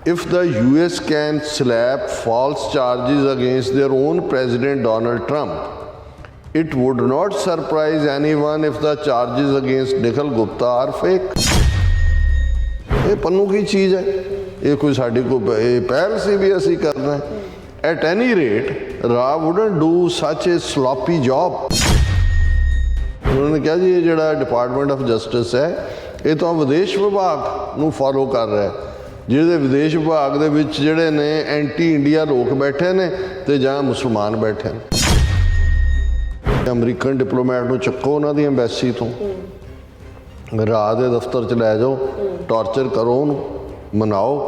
if the US can slap false charges against their own president Donald Trump, it would not surprise anyone if the charges against Nikhil Gupta are fake. ये पन्नू की चीज़ है, ये कोई साड़ी को पहल से भी ऐसी करना है. At any rate, Rao wouldn't do such a sloppy job. उन्होंने कहा जी ये जड़ा डिपार्टमेंट ऑफ जस्टिस है ये तो विदेश विभाग ਨੂੰ फॉलो कर रहा है, ਜਿਹਦੇ ਵਿਦੇਸ਼ ਵਿਭਾਗ ਦੇ ਵਿੱਚ ਜਿਹੜੇ ਨੇ ਐਂਟੀ ਇੰਡੀਆ ਲੋਕ ਬੈਠੇ ਨੇ ਤੇ ਜਾਂ ਮੁਸਲਮਾਨ ਬੈਠੇ ਨੇ. ਅਮਰੀਕਨ ਡਿਪਲੋਮੈਟ ਨੂੰ ਚੱਕੋ ਉਹਨਾਂ ਦੀ ਐਮਬੈਸੀ ਤੋਂ, ਰਾਤ ਦੇ ਦਫ਼ਤਰ 'ਚ ਲੈ ਜਾਓ, ਟਾਰਚਰ ਕਰੋ ਉਹਨੂੰ, ਮਨਾਓ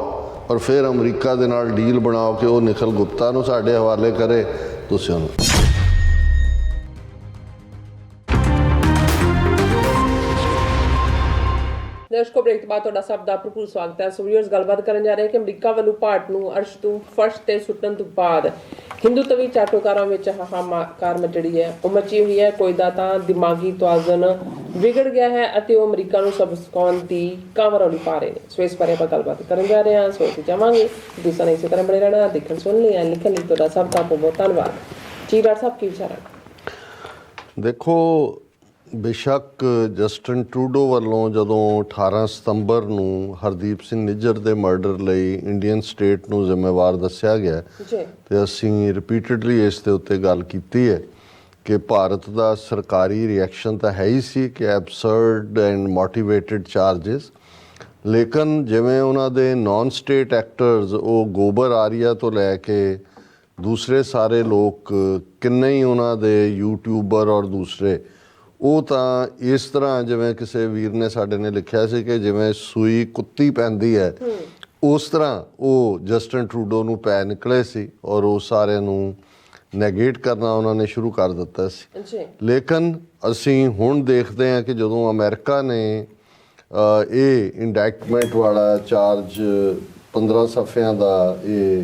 ਔਰ ਫਿਰ ਅਮਰੀਕਾ ਦੇ ਨਾਲ ਡੀਲ ਬਣਾਓ ਕਿ ਉਹ ਨਿਖਿਲ ਗੁਪਤਾ ਨੂੰ ਸਾਡੇ ਹਵਾਲੇ ਕਰੇ. ਤੁਸੀਂ ਉਹਨੂੰ ਦਰਸ਼ਕੋ ਬ੍ਰੇਕ ਤੋਂ ਬਾਅਦ ਤੁਹਾਡਾ ਸਭ ਦਾ ਭਰਪੂਰ ਸਵਾਗਤ ਹੈ. ਸੋ ਵੀਅਰਸ ਗੱਲਬਾਤ ਕਰਨ ਜਾ ਰਹੇ ਕਿ ਅਮਰੀਕਾ ਵੱਲੋਂ ਭਾਰਤ ਨੂੰ ਅਰਸ਼ ਤੋਂ ਫਰਸ਼ ਤੇ ਸੁੱਟਣ ਤੋਂ ਬਾਅਦ ਹਿੰਦੂਤਵੀ ਚਾਟੋਕਾਰਾਂ ਵਿੱਚ ਹਾਹਾਕਾਰ ਮਚੜੀ ਹੈ, ਉਹ ਮਚੀ ਹੋਈ ਹੈ. ਕੋਈ ਦਾ ਤਾਂ ਦਿਮਾਗੀ ਤਵਾਜ਼ਨ ਵਿਗੜ ਗਿਆ ਹੈ ਅਤੇ ਉਹ ਅਮਰੀਕਾ ਨੂੰ ਸਬਕ ਸਿਖਾਉਣ ਦੀ ਕਾਂਵਰੌਲੀ ਪਾ ਰਹੇ ਨੇ. ਸੋ ਇਸ ਬਾਰੇ ਆਪਾਂ ਗੱਲਬਾਤ ਕਰਨ ਜਾ ਰਹੇ ਹਾਂ. ਸੋ ਅਸੀਂ ਚਾਹਾਂਗੇ ਦੂਸਰਾ ਨਹੀਂ ਇਸੇ ਤਰ੍ਹਾਂ ਬਣੇ ਰਹਿਣਾ, ਦੇਖਣ ਸੁਣ ਲਿਆ, ਲਿਖਣ ਲਈ ਤੁਹਾਡਾ ਸਭ ਦਾ ਬਹੁਤ ਧੰਨਵਾਦ ਜੀ. ਡਾਕਟਰ ਸਾਹਿਬ ਕੀ ਵਿਚਾਰ ਹੈ? ਦੇਖੋ, ਬੇਸ਼ੱਕ ਜਸਟਿਨ ਟਰੂਡੋ ਵੱਲੋਂ ਜਦੋਂ 18 ਸਤੰਬਰ ਨੂੰ ਹਰਦੀਪ ਸਿੰਘ ਨਿੱਜਰ ਦੇ ਮਰਡਰ ਲਈ ਇੰਡੀਅਨ ਸਟੇਟ ਨੂੰ ਜ਼ਿੰਮੇਵਾਰ ਦੱਸਿਆ ਗਿਆ ਤੇ ਅਸੀਂ ਰਿਪੀਟਡਲੀ ਇਸ ਦੇ ਉੱਤੇ ਗੱਲ ਕੀਤੀ ਹੈ ਕਿ ਭਾਰਤ ਦਾ ਸਰਕਾਰੀ ਰਿਐਕਸ਼ਨ ਤਾਂ ਹੈ ਹੀ ਸੀ ਕਿ ਐਬਸਰਡ ਐਂਡ ਮੋਟੀਵੇਟਡ ਚਾਰਜਸ, ਲੇਕਿਨ ਜਿਵੇਂ ਉਹਨਾਂ ਦੇ ਨਾਨ ਸਟੇਟ ਐਕਟਰਸ ਉਹ ਗੋਬਰ ਆਰੀਆ ਤੋਂ ਲੈ ਕੇ ਦੂਸਰੇ ਸਾਰੇ ਲੋਕ ਕਿੰਨੇ ਹੀ ਉਹਨਾਂ ਦੇ ਯੂਟਿਊਬਰ ਔਰ ਦੂਸਰੇ, ਉਹ ਤਾਂ ਇਸ ਤਰ੍ਹਾਂ ਜਿਵੇਂ ਕਿਸੇ ਵੀਰ ਨੇ ਸਾਡੇ ਨੇ ਲਿਖਿਆ ਸੀ ਕਿ ਜਿਵੇਂ ਸੂਈ ਕੁੱਤੀ ਪੈਂਦੀ ਹੈ ਉਸ ਤਰ੍ਹਾਂ ਉਹ ਜਸਟਿਨ ਟਰੂਡੋ ਨੂੰ ਪੈ ਨਿਕਲੇ ਸੀ ਔਰ ਉਹ ਸਾਰਿਆਂ ਨੂੰ ਨੈਗੇਟ ਕਰਨਾ ਉਹਨਾਂ ਨੇ ਸ਼ੁਰੂ ਕਰ ਦਿੱਤਾ ਸੀ. ਲੇਕਿਨ ਅਸੀਂ ਹੁਣ ਦੇਖਦੇ ਹਾਂ ਕਿ ਜਦੋਂ ਅਮਰੀਕਾ ਨੇ ਇਹ ਇੰਡੈਕਟਮੈਂਟ ਵਾਲਾ ਚਾਰਜ 15 ਸਫ਼ਿਆਂ ਦਾ ਇਹ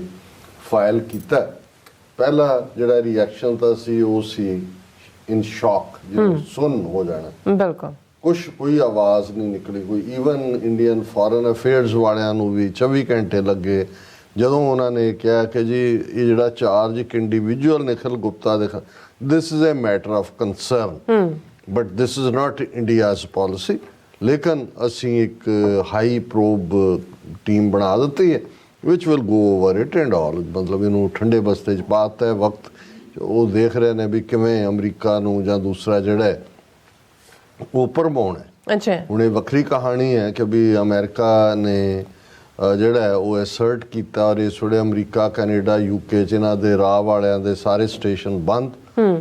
ਫਾਈਲ ਕੀਤਾ, ਪਹਿਲਾ ਜਿਹੜਾ ਰਿਐਕਸ਼ਨ ਤਾਂ ਸੀ ਉਹ ਸੀ ਇਨ ਸ਼ੌਕ, ਜਿਵੇਂ ਸੁੰਨ ਹੋ ਜਾਣਾ. ਬਿਲਕੁਲ ਕੋਈ ਆਵਾਜ਼ ਨਹੀਂ ਨਿਕਲੀ. ਕੋਈ ਈਵਨ ਇੰਡੀਅਨ ਫੋਰਨ ਅਫੇਅਰਸ ਵਾਲਿਆਂ ਨੂੰ ਵੀ 24 ਘੰਟੇ ਲੱਗੇ ਜਦੋਂ ਉਹਨਾਂ ਨੇ ਕਿਹਾ ਕਿ ਜੀ ਇਹ ਜਿਹੜਾ ਚਾਰਜ ਇੱਕ ਇੰਡੀਵਿਜੂਅਲ ਨਿਖਿਲ ਗੁਪਤਾ ਦੇ, this is a matter of concern but this is not India's policy. ਲੇਕਿਨ ਅਸੀਂ ਇੱਕ ਹਾਈ ਪ੍ਰੋਬ ਟੀਮ ਬਣਾ ਦਿੱਤੀ ਹੈ which will go over it and all. ਮਤਲਬ ਇਹਨੂੰ ਠੰਡੇ ਬਸਤੇ 'ਚ ਪਾ ਦਿੱਤਾ ਹੈ. ਵਕਤ ਉਹ ਦੇਖ ਰਹੇ ਨੇ ਵੀ ਕਿਵੇਂ ਅਮਰੀਕਾ ਨੂੰ ਜਾਂ ਦੂਸਰਾ ਜਿਹੜਾ ਹੈ ਉਹ ਭਰਮਾਉਣਾ ਹੈ. ਹੁਣ ਇਹ ਵੱਖਰੀ ਕਹਾਣੀ ਹੈ ਕਿ ਵੀ ਅਮਰੀਕਾ ਨੇ ਜਿਹੜਾ ਹੈ ਉਹ ਐਸਰਟ ਕੀਤਾ ਔਰ ਇਸ ਵੇਲੇ ਅਮਰੀਕਾ, ਕੈਨੇਡਾ, UK 'ਚ ਇਹਨਾਂ ਦੇ ਰਾਹ ਵਾਲਿਆਂ ਦੇ ਸਾਰੇ ਸਟੇਸ਼ਨ ਬੰਦ,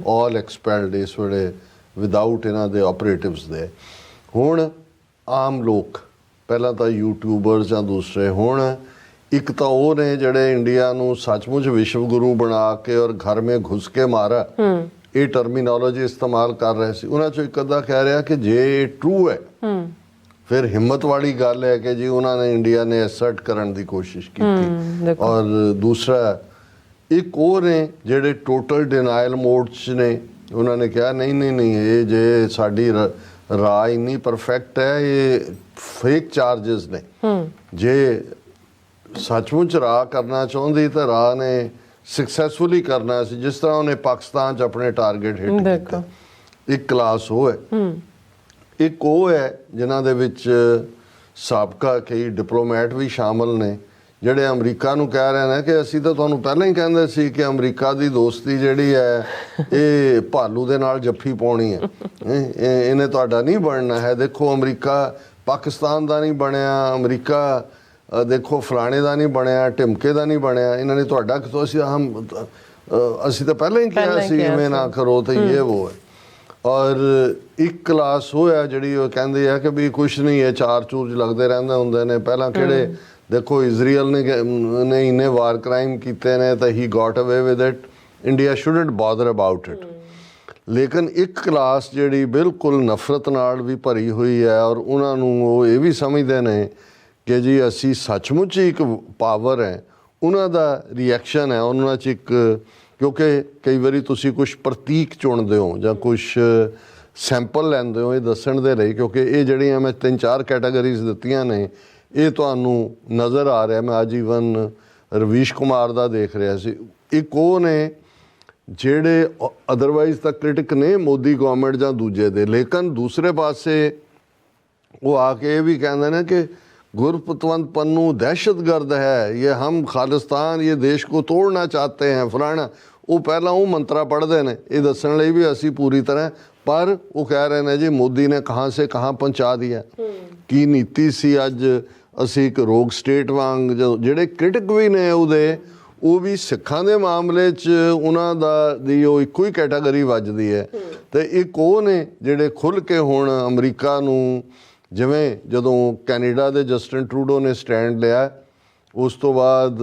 ਆਲ ਐਕਸਪੈਲਡ ਇਸ ਵੇਲੇ ਵਿਦਆਊਟ ਇਹਨਾਂ ਦੇ ਆਪਰੇਟਿਵਸ ਦੇ. ਹੁਣ ਆਮ ਲੋਕ, ਪਹਿਲਾਂ ਤਾਂ ਯੂਟਿਊਬਰਸ ਜਾਂ ਦੂਸਰੇ, ਹੁਣ ਇੱਕ ਤਾਂ ਉਹ ਨੇ ਜਿਹੜੇ ਇੰਡੀਆ ਨੂੰ ਸੱਚਮੁੱਚ ਵਿਸ਼ਵ ਗੁਰੂ ਬਣਾ ਕੇ ਔਰ ਘਰ ਮੇ ਘੁਸ ਕੇ ਮਾਰਾ, ਇਹ ਟਰਮੀਨੋਲੋਜੀ ਇਸਤੇਮਾਲ ਕਰ ਰਹੇ ਸੀ. ਉਹਨਾਂ 'ਚੋਂ ਇੱਕ ਅੱਧਾ ਕਹਿ ਰਿਹਾ ਕਿ ਜੇ ਇਹ ਟਰੂ ਹੈ ਫਿਰ ਹਿੰਮਤ ਵਾਲੀ ਗੱਲ ਹੈ ਕਿ ਜੀ ਉਹਨਾਂ ਨੇ ਇੰਡੀਆ ਨੇ ਐਸਰਟ ਕਰਨ ਦੀ ਕੋਸ਼ਿਸ਼ ਕੀਤੀ. ਔਰ ਦੂਸਰਾ ਇੱਕ ਉਹ ਨੇ ਜਿਹੜੇ ਟੋਟਲ ਡਿਨਾਇਲ ਮੋਡ 'ਚ ਨੇ, ਉਹਨਾਂ ਨੇ ਕਿਹਾ ਨਹੀਂ ਇਹ ਜੇ ਸਾਡੀ ਰਾਹ ਇੰਨੀ ਪਰਫੈਕਟ ਹੈ, ਇਹ ਫੇਕ ਚਾਰਜਸ ਨੇ. ਜੇ ਸੱਚਮੁੱਚ ਰਾਹ ਕਰਨਾ ਚਾਹੁੰਦੀ ਤਾਂ ਰਾਹ ਨੇ ਸਕਸੈਸਫੁਲੀ ਕਰਨਾ ਸੀ, ਜਿਸ ਤਰ੍ਹਾਂ ਉਹਨੇ ਪਾਕਿਸਤਾਨ 'ਚ ਆਪਣੇ ਟਾਰਗੇਟ ਹਿੱਟ ਕੀਤਾ. ਇੱਕ ਕਲਾਸ ਉਹ ਹੈ. ਇੱਕ ਉਹ ਹੈ ਜਿਨ੍ਹਾਂ ਦੇ ਵਿੱਚ ਸਾਬਕਾ ਕਈ ਡਿਪਲੋਮੈਟ ਵੀ ਸ਼ਾਮਲ ਨੇ ਜਿਹੜੇ ਅਮਰੀਕਾ ਨੂੰ ਕਹਿ ਰਹੇ ਨੇ ਕਿ ਅਸੀਂ ਤਾਂ ਤੁਹਾਨੂੰ ਪਹਿਲਾਂ ਹੀ ਕਹਿੰਦੇ ਸੀ ਕਿ ਅਮਰੀਕਾ ਦੀ ਦੋਸਤੀ ਜਿਹੜੀ ਹੈ ਇਹ ਭਾਲੂ ਦੇ ਨਾਲ ਜੱਫੀ ਪਾਉਣੀ ਹੈ, ਇਹਨੇ ਤੁਹਾਡਾ ਨਹੀਂ ਬਣਨਾ ਹੈ. ਦੇਖੋ ਅਮਰੀਕਾ ਪਾਕਿਸਤਾਨ ਦਾ ਨਹੀਂ ਬਣਿਆ, ਅਮਰੀਕਾ ਦੇਖੋ ਫਲਾਣੇ ਦਾ ਨਹੀਂ ਬਣਿਆ, ਢਿਮਕੇ ਦਾ ਨਹੀਂ ਬਣਿਆ, ਇਹਨਾਂ ਨੇ ਤੁਹਾਡਾ ਕਿਤੋਂ ਅਸੀਂ ਤਾਂ ਪਹਿਲਾਂ ਹੀ ਕਿਹਾ ਸੀ ਇਵੇਂ ਨਾ ਕਰੋ ਤੇ ਇਹ ਉਹ ਹੈ. ਔਰ ਇੱਕ ਕਲਾਸ ਉਹ ਹੈ ਜਿਹੜੀ ਉਹ ਕਹਿੰਦੇ ਆ ਕਿ ਵੀ ਕੁਛ ਨਹੀਂ ਹੈ, ਚਾਰ ਚੂਰਜ ਲੱਗਦੇ ਰਹਿੰਦੇ ਹੁੰਦੇ ਨੇ. ਪਹਿਲਾਂ ਕਿਹੜੇ ਦੇਖੋ ਇਜ਼ਰਾਈਲ ਨੇ ਇੰਨੇ ਵਾਰ ਕ੍ਰਾਈਮ ਕੀਤੇ ਨੇ ਤਾਂ ਹੀ ਗੋਟ ਅਵੇ with it, India shouldn't bother about it. ਲੇਕਿਨ ਇੱਕ ਕਲਾਸ ਜਿਹੜੀ ਬਿਲਕੁਲ ਨਫ਼ਰਤ ਨਾਲ ਵੀ ਭਰੀ ਹੋਈ ਹੈ ਔਰ ਉਹਨਾਂ ਨੂੰ ਉਹ ਇਹ ਵੀ ਸਮਝਦੇ ਨੇ ਕਿ ਜੀ ਅਸੀਂ ਸੱਚਮੁੱਚ ਇੱਕ ਪਾਵਰ ਹੈ, ਉਹਨਾਂ ਦਾ ਰਿਐਕਸ਼ਨ ਹੈ ਉਹਨਾਂ 'ਚ ਇੱਕ, ਕਿਉਂਕਿ ਕਈ ਵਾਰੀ ਤੁਸੀਂ ਕੁਛ ਪ੍ਰਤੀਕ ਚੁਣਦੇ ਹੋ ਜਾਂ ਕੁਛ ਸੈਂਪਲ ਲੈਂਦੇ ਹੋ ਇਹ ਦੱਸਣ ਦੇ ਲਈ, ਕਿਉਂਕਿ ਇਹ ਜਿਹੜੀਆਂ ਮੈਂ 3-4 ਕੈਟਾਗਰੀਜ਼ ਦਿੱਤੀਆਂ ਨੇ ਇਹ ਤੁਹਾਨੂੰ ਨਜ਼ਰ ਆ ਰਿਹਾ। ਮੈਂ ਅੱਜ ਈਵਨ ਰਵੀਸ਼ ਕੁਮਾਰ ਦਾ ਦੇਖ ਰਿਹਾ ਸੀ। ਇੱਕ ਉਹ ਨੇ ਜਿਹੜੇ ਅਦਰਵਾਈਜ਼ ਤਾਂ ਕ੍ਰਿਟਿਕ ਨੇ ਮੋਦੀ ਗਵਰਨਮੈਂਟ ਜਾਂ ਦੂਜੇ ਦੇ, ਲੇਕਿਨ ਦੂਸਰੇ ਪਾਸੇ ਉਹ ਆ ਕੇ ਇਹ ਵੀ ਕਹਿੰਦੇ ਨੇ ਕਿ गुरपतवंत पन्नू दहशतगर्द है, ये हम खालिस्तान ये देश को तोड़ना चाहते हैं फलाना। वो पहला वो मंत्रा पढ़ते हैं ये दसन ਲਈ भी असी पूरी तरह, पर वो कह रहे हैं जी मोदी ने कहाँ से कहाँ पहुँचा दिया की नीति सी। अज असी एक रोग स्टेट वांग जो ਜਿਹੜੇ ਕ੍ਰਿਟਿਕ ਵੀ ਨੇ ਉਹਦੇ, ਉਹ ਵੀ ਸਿੱਖਾਂ ਦੇ ਮਾਮਲੇ 'ਚ ਉਹਨਾਂ ਦੀ ਉਹ ਇੱਕੋ ਹੀ ਕੈਟਾਗਰੀ ਵੱਜਦੀ ਹੈ। ਤੇ ਇੱਕ ਉਹ ਨੇ ਜਿਹੜੇ ਖੁੱਲ੍ਹ ਕੇ ਹੁਣ ਅਮਰੀਕਾ ਨੂੰ, ਜਿਵੇਂ ਜਦੋਂ ਕੈਨੇਡਾ ਦੇ ਜਸਟਿਨ ਟਰੂਡੋ ਨੇ ਸਟੈਂਡ ਲਿਆ, ਉਸ ਤੋਂ ਬਾਅਦ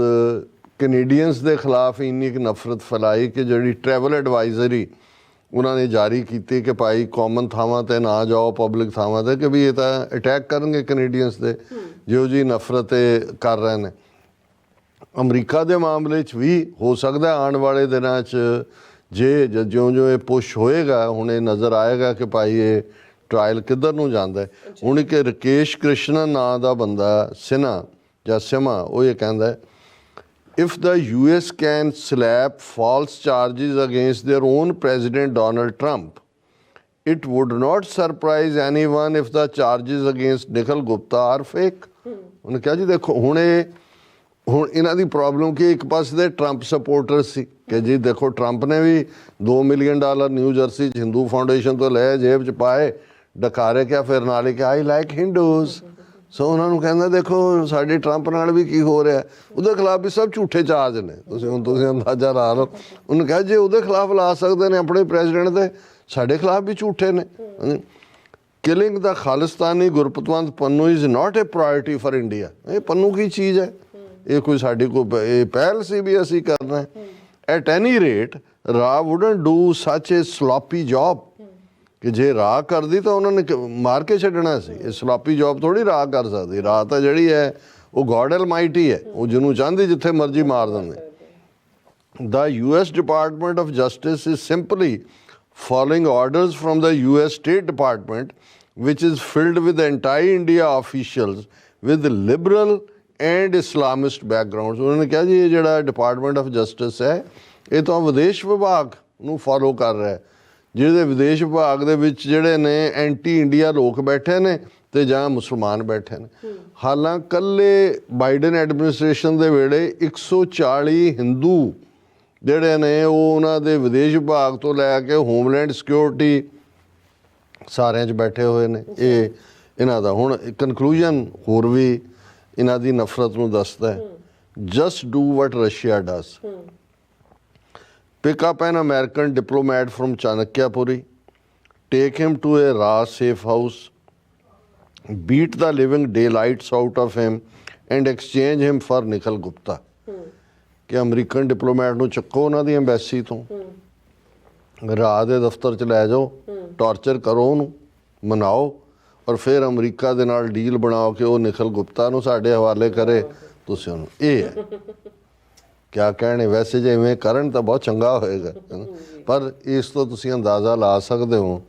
ਕੈਨੇਡੀਅਨਸ ਦੇ ਖਿਲਾਫ ਇੰਨੀ ਕੁ ਨਫ਼ਰਤ ਫੈਲਾਈ ਕਿ ਜਿਹੜੀ ਟਰੈਵਲ ਐਡਵਾਈਜ਼ਰੀ ਉਹਨਾਂ ਨੇ ਜਾਰੀ ਕੀਤੀ ਕਿ ਭਾਈ ਕਾਮਨ ਥਾਵਾਂ 'ਤੇ ਨਾ ਜਾਓ, ਪਬਲਿਕ ਥਾਵਾਂ 'ਤੇ, ਕਿ ਵੀ ਇਹ ਤਾਂ ਅਟੈਕ ਕਰਨਗੇ ਕੈਨੇਡੀਅਨਸ ਦੇ, ਜਿਹੋ ਜਿਹੀ ਨਫ਼ਰਤ ਇਹ ਕਰ ਰਹੇ ਨੇ। ਅਮਰੀਕਾ ਦੇ ਮਾਮਲੇ 'ਚ ਵੀ ਹੋ ਸਕਦਾ ਆਉਣ ਵਾਲੇ ਦਿਨਾਂ 'ਚ ਜੇ ਜਿਉਂ-ਜਿਉਂ ਇਹ ਪੁਸ਼ ਹੋਏਗਾ, ਹੁਣ ਇਹ ਨਜ਼ਰ ਆਏਗਾ ਕਿ ਭਾਈ ਇਹ ਟਰਾਇਲ ਕਿੱਧਰ ਨੂੰ ਜਾਂਦਾ ਹੈ। ਹੁਣ ਇੱਕ ਰਕੇਸ਼ ਕ੍ਰਿਸ਼ਨਨ ਨਾਂ ਦਾ ਬੰਦਾ ਸਿਨਹਾ ਜਾਂ ਸਿਮਾ, ਉਹ ਇਹ ਕਹਿੰਦਾ if the US can slap false charges against their own president Donald Trump, it would not surprise anyone if the charges against Nikhil Gupta are fake। ਉਹਨੇ ਕਿਹਾ ਜੀ ਦੇਖੋ ਹੁਣ ਇਹਨਾਂ ਦੀ ਪ੍ਰੋਬਲਮ ਕੀ, ਇੱਕ ਪਾਸੇ ਦੇ ਟਰੰਪ ਸਪੋਰਟਰ ਸੀ ਕਿ ਜੀ ਦੇਖੋ ਟਰੰਪ ਨੇ ਵੀ $2 ਮਿਲੀਅਨ ਨਿਊ ਜਰਸੀ 'ਚ ਹਿੰਦੂ ਫਾਊਂਡੇਸ਼ਨ ਤੋਂ ਲਏ, ਜੇਬ 'ਚ ਪਾਏ, ਡਕਾਰੇ ਕਿਆ ਫਿਰ ਨਾਲੇ ਕਿ ਆਈ ਲਾਈਕ ਹਿੰਦੂਜ਼। ਸੋ ਉਹਨਾਂ ਨੂੰ ਕਹਿੰਦਾ ਦੇਖੋ ਸਾਡੇ ਟਰੰਪ ਨਾਲ ਵੀ ਕੀ ਹੋ ਰਿਹਾ, ਉਹਦੇ ਖਿਲਾਫ ਵੀ ਸਭ ਝੂਠੇ ਚਾਰਜ ਨੇ, ਤੁਸੀਂ ਅੰਦਾਜ਼ਾ ਲਾ ਲਓ। ਉਹਨੂੰ ਕਿਹਾ ਜੇ ਉਹਦੇ ਖਿਲਾਫ ਲਾ ਸਕਦੇ ਨੇ ਆਪਣੇ ਪ੍ਰੈਜ਼ੀਡੈਂਟ ਦੇ, ਸਾਡੇ ਖਿਲਾਫ ਵੀ ਝੂਠੇ ਨੇ। Killing the Khalistani Gurpatwant Pannu is not A priority for India. ਇਹ ਪੰਨੂ ਕੀ ਚੀਜ਼ ਹੈ, ਇਹ ਕੋਈ ਸਾਡੀ ਕੋਈ ਪਹਿਲ ਸੀ ਵੀ ਅਸੀਂ ਕਰਨਾ। ਐਟ ਐਨੀ ਰੇਟ ਰਾ ਵੁਡਨਟ ਡੂ ਸੱਚ ਏ ਸਲੋਪੀ ਜੌਬ, ਕਿ ਜੇ ਰਾਹ ਕਰਦੀ ਤਾਂ ਉਹਨਾਂ ਨੇ ਮਾਰ ਕੇ ਛੱਡਣਾ ਸੀ। ਇਹ ਸਲੋਪੀ ਜੌਬ ਥੋੜ੍ਹੀ ਰਾਹ ਕਰ ਸਕਦੀ। ਰਾਹ ਤਾਂ ਜਿਹੜੀ ਹੈ ਉਹ ਗੋਡ ਐਲਮਾਈਟੀ ਹੈ, ਉਹ ਜਿਹਨੂੰ ਚਾਹੁੰਦੀ ਜਿੱਥੇ ਮਰਜ਼ੀ ਮਾਰ ਦਿੰਦੇ। ਦਾ US department of justice is simply following orders from the US State Department, which is filled with entire India officials with liberal and Islamist backgrounds। उन्होंने कहा जी ये ਜਿਹੜਾ ਡਿਪਾਰਟਮੈਂਟ ਆਫ ਜਸਟਿਸ ਹੈ ਇਹ ਤਾਂ ਵਿਦੇਸ਼ ਵਿਭਾਗ ਨੂੰ ਫੋਲੋ ਕਰ ਰਿਹਾ, ਜਿਹਦੇ ਵਿਦੇਸ਼ ਵਿਭਾਗ ਦੇ ਵਿੱਚ ਜਿਹੜੇ ਨੇ ਐਂਟੀ ਇੰਡੀਆ ਲੋਕ ਬੈਠੇ ਨੇ ਤੇ ਜਾਂ ਮੁਸਲਮਾਨ ਬੈਠੇ ਨੇ। ਹਾਲਾਂਕਿ ਕੱਲੇ ਬਾਈਡਨ ਐਡਮਿਨਿਸਟ੍ਰੇਸ਼ਨ ਦੇ ਵੇਲੇ 140 ਹਿੰਦੂ ਜਿਹੜੇ ਨੇ ਉਹ ਉਹਨਾਂ ਦੇ ਵਿਦੇਸ਼ ਵਿਭਾਗ ਤੋਂ ਲੈ ਕੇ ਹੋਮਲੈਂਡ ਸਿਕਿਉਰਿਟੀ ਸਾਰਿਆਂ 'ਚ ਬੈਠੇ ਹੋਏ ਨੇ। ਇਹ ਇਹਨਾਂ ਦਾ ਹੁਣ ਕਨਕਲੂਜਨ ਹੋਰ ਵੀ ਇਹਨਾਂ ਦੀ ਨਫ਼ਰਤ ਨੂੰ ਦੱਸਦਾ ਹੈ। Just do what Russia does, pick up an American diplomat from Chanakyapuri, take him to a raw safe house, beat the living daylights out of him and exchange him for Nikhil Gupta। ਕਿ American diplomat ਨੂੰ ਚੱਕੋ ਉਹਨਾਂ ਦੀ embassy ਤੋਂ, ਰਾਹ ਦੇ ਦਫ਼ਤਰ 'ਚ ਲੈ ਜਾਓ, ਟਾਰਚਰ ਕਰੋ ਉਹਨੂੰ, ਮਨਾਓ, ਔਰ ਫਿਰ ਅਮਰੀਕਾ ਦੇ ਨਾਲ ਡੀਲ ਬਣਾਓ ਕਿ ਉਹ ਨਿਖਿਲ ਗੁਪਤਾ ਨੂੰ ਸਾਡੇ ਹਵਾਲੇ ਕਰੇ ਤੁਸੀਂ ਉਹਨੂੰ। ਇਹ ਹੈ ਕਿਆ ਕਹਿਣੇ। ਵੈਸੇ ਜੇ ਇਵੇਂ ਕਰਨ ਤਾਂ ਬਹੁਤ ਚੰਗਾ ਹੋਏਗਾ, ਪਰ ਇਸ ਤੋਂ ਤੁਸੀਂ ਅੰਦਾਜ਼ਾ ਲਾ ਸਕਦੇ ਹੋ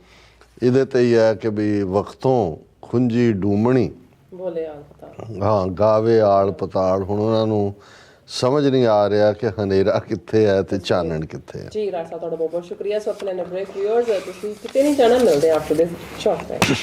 ਇਹਦੇ 'ਤੇ ਹੀ ਹੈ ਕਿ ਵੀ ਵਕਤੋਂ ਖੁੰਜੀ ਡੂਮਣੀ ਹਾਂ ਗਾਵੇ ਆਲ ਪਤਾਲ। ਹੁਣ ਉਹਨਾਂ ਨੂੰ ਸਮਝ ਨਹੀਂ ਆ ਰਿਹਾ ਕਿ ਹਨੇਰਾ ਕਿੱਥੇ ਹੈ ਤੇ ਚਾਨਣ ਕਿੱਥੇ ਹੈ। ਜੀ ਰਾਜ ਸਾਹਿਬ ਤੁਹਾਡਾ ਬਹੁਤ ਬਹੁਤ ਸ਼ੁਕਰੀਆ। ਸੋ ਆਪਣੇ ਨਵੇਂ ਵਿਊਅਰਸ ਤੁਸੀਂ ਕਿਤੇ ਨਹੀਂ ਜਾਣਾ, ਮਿਲਦੇ ਆਫਟਰ ਦਿਸ ਸ਼ਾਰਟ ਟਾਈਮ।